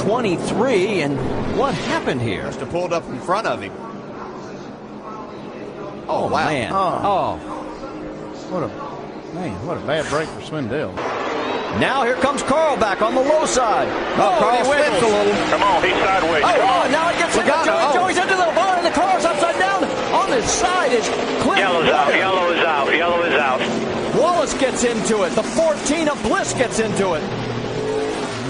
23, and what happened here? Must have pulled up in front of him. Oh, wow. Man. Oh. What a bad break for Swindell. Now here comes Carl back on the low side. Carl slips a little. Come on, he's sideways. Now he gets into Joey. Joey's into the bar, and the car's upside down. On his side is Clint. Yellow's out. Yellow is out. Yellow is out. Wallace gets into it. The 14 of Bliss gets into it.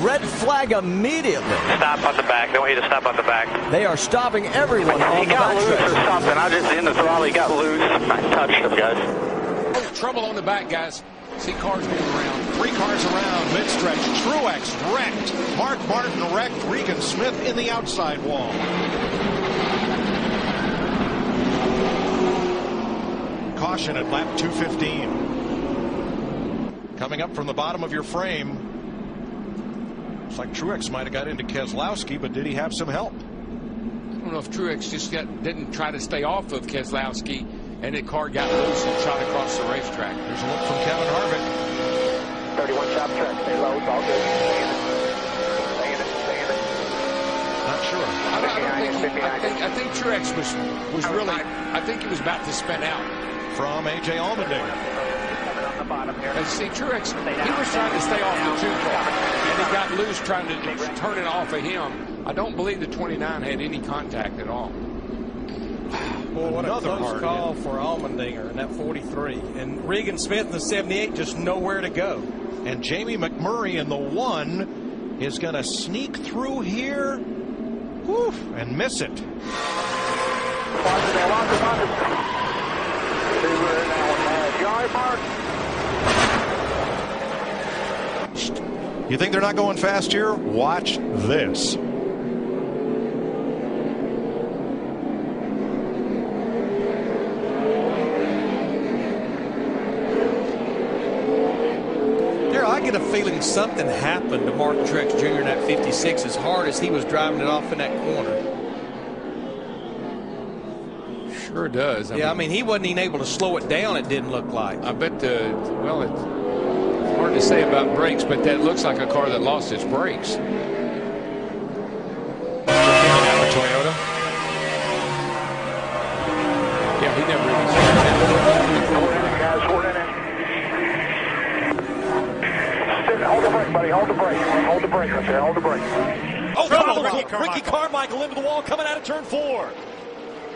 Red flag immediately. Stop on the back. They want you to stop on the back. They are stopping everyone on the back. He got loose or something. I just in the throttle. He got loose. I touched him, guys. Oh, trouble on the back, guys. See cars moving around. 3 cars around mid-stretch. Truex wrecked. Mark Martin wrecked. Regan Smith in the outside wall. Caution at lap 215. Coming up from the bottom of your frame. Looks like Truex might have got into Keselowski, but did he have some help? I don't know if Truex just didn't try to stay off of Keselowski, and the car got loose and shot across the racetrack. There's a look from Kevin Harvick. 31 shop track. Stay low. It's all good. Stay in it. Not sure. I think Truex was really. I think he was about to spin out. From A.J. Allmendinger. See, Truex, he was trying to stay off the 2 car, and he got loose trying to turn it off of him. I don't believe the 29 had any contact at all. Well, what a close call for Allmendinger in that 43. And Regan Smith in the 78, just nowhere to go. And Jamie McMurray in the 1 is going to sneak through here and miss it. You think they're not going fast here? Watch this. I get a feeling something happened to Martin Truex Jr. in that 56 as hard as he was driving it off in that corner. Sure does. I mean, he wasn't even able to slow it down, it didn't look like. I bet well, it's hard to say about brakes, but that looks like a car that lost its brakes. Toyota. Yeah, he never even said Hold the brake, buddy. Hold the brake. Hold the brake right there. Hold the brake. Oh, trouble. Ricky Carmichael into the wall coming out of turn 4.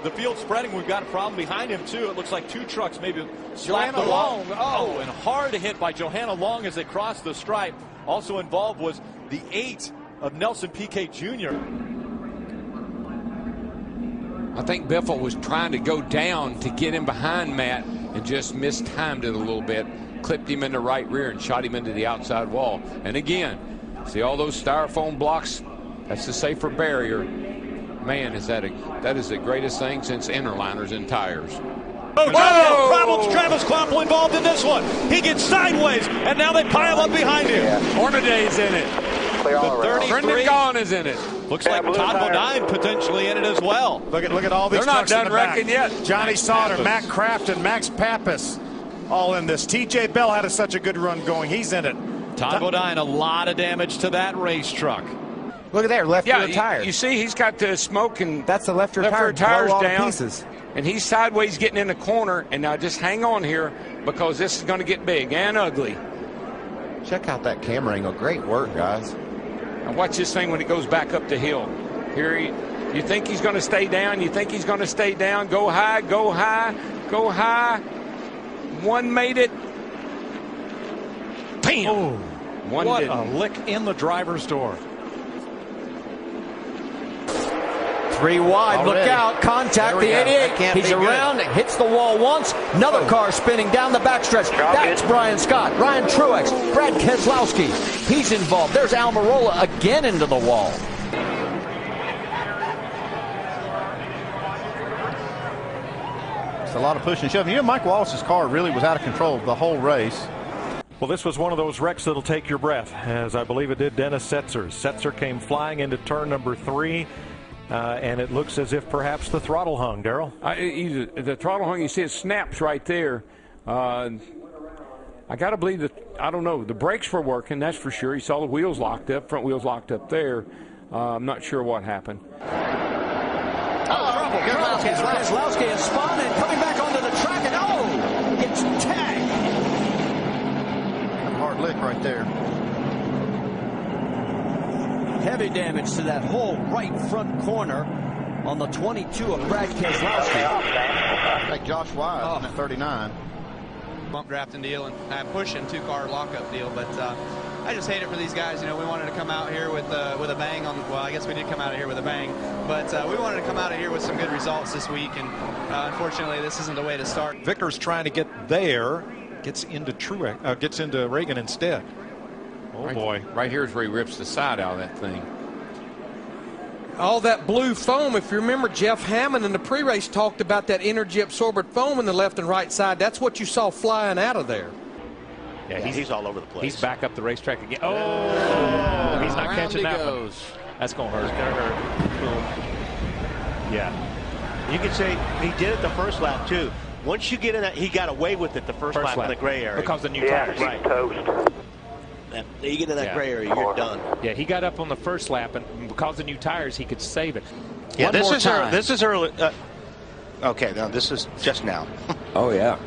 The field spreading. We've got a problem behind him, too. It looks like 2 trucks maybe slapped the wall. Oh, and hard hit by Johanna Long as they crossed the stripe. Also involved was the 8 of Nelson Piquet Jr. I think Biffle was trying to go down to get him behind Matt and just mistimed it a little bit. Clipped him in the right rear and shot him into the outside wall. And again, see all those styrofoam blocks? That's the safer barrier. Man, that is the greatest thing since interliners and tires. Oh, Travis Kvapil involved in this one. He gets sideways, and now they pile up behind him. Hornaday's in it. The 33. Brendan Gaughan is in it. Looks like Todd Bodine potentially in it as well. Look at all these They're not trucks in done the back. wrecking yet. Johnny Sauter, Matt Crafton, Max Pappas, all in this. TJ Bell had such a good run going. He's in it. Todd Bodine, a lot of damage to that race truck. Look at there, left rear tire. You see, he's got the smoke and that's the left rear tire. Tires all down, pieces. and he's sideways getting in the corner. And now just hang on here because this is going to get big and ugly. Check out that camera angle. Great work, guys. Now watch this thing when it goes back up the hill. Here, you think he's going to stay down? You think he's going to stay down? Go high, go high, go high. One made it. Bam! Oh, One what didn't. a lick in the driver's door. 3 wide, look out, contact the 88. He's around, hits the wall once. Another car spinning down the backstretch. That's Brian Scott, Ryan Truex, Brad Keselowski. He's involved. There's Almirola again into the wall. It's a lot of pushing and shoving. You know, Mike Wallace's car really was out of control the whole race. Well, this was one of those wrecks that'll take your breath, as I believe it did Dennis Setzer's. Setzer came flying into turn number 3. And it looks as if perhaps the throttle hung, Darrell. The throttle hung, you see it snaps right there. I got to believe that, I don't know, the brakes were working, that's for sure. You saw the wheels locked up, front wheels locked up there. I'm not sure what happened. Keselowski is spun and coming back onto the track, and gets tagged. Hard lick right there. Heavy damage to that whole right front corner on the 22 of Brad Keselowski. Like Josh Wise on that 39. Bump drafting deal and pushing 2-car lockup deal, but I just hate it for these guys. You know, we wanted to come out here with a bang on. Well, I guess we did come out of here with a bang, but we wanted to come out of here with some good results this week, and unfortunately, this isn't the way to start. Vickers trying to get there, gets into gets into Reagan instead. Oh boy! Right here is where he rips the side out of that thing. All that blue foam, if you remember, Jeff Hammond in the pre-race talked about that energy absorbent foam in the left and right side. That's what you saw flying out of there. Yeah, he's all over the place. He's back up the racetrack again. Oh, he's not catching that one. That's going to hurt. It's going to hurt. Boom. Yeah. You could say he did it the first lap, too. Once you get in that, he got away with it the first lap in the gray area. Because the new tires. Right. Toast. You get in that gray area, you're done. Yeah, he got up on the first lap, and because of new tires, he could save it. Yeah, this is early. Okay, now this is just now. Oh, yeah.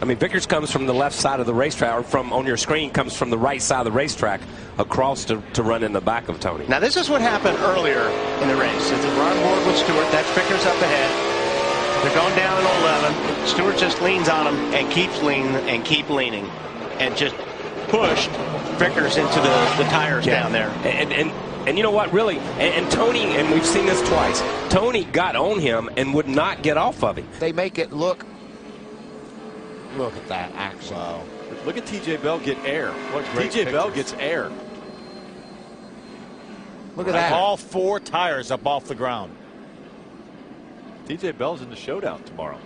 I mean, Vickers comes from the left side of the racetrack, or from on your screen comes from the right side of the racetrack across to run in the back of Tony. Now, this is what happened earlier in the race. It's a run board with Stewart. That's Vickers up ahead. They're going down in 11. Stewart just leans on him and keeps leaning and just pushed Vickers into the tires down there. And you know what, really, and Tony, and we've seen this twice, Tony got on him and would not get off of him. They make it look at that action. Wow. Look at TJ Bell get air. TJ Bell gets air. Look at that. All 4 tires up off the ground. TJ Bell's in the showdown tomorrow.